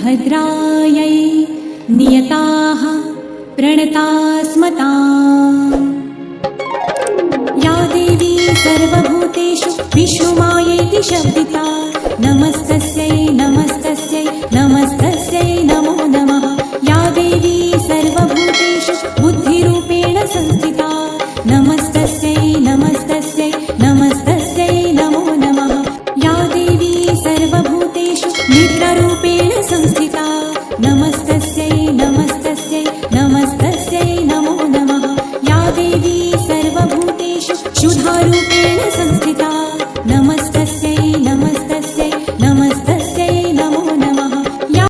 भद्रायै नियताः प्रणतास्मताम्। या देवी सर्वभूतेषु विष्णुमायेति शब्दिता नमस्तस्यै नमस्ते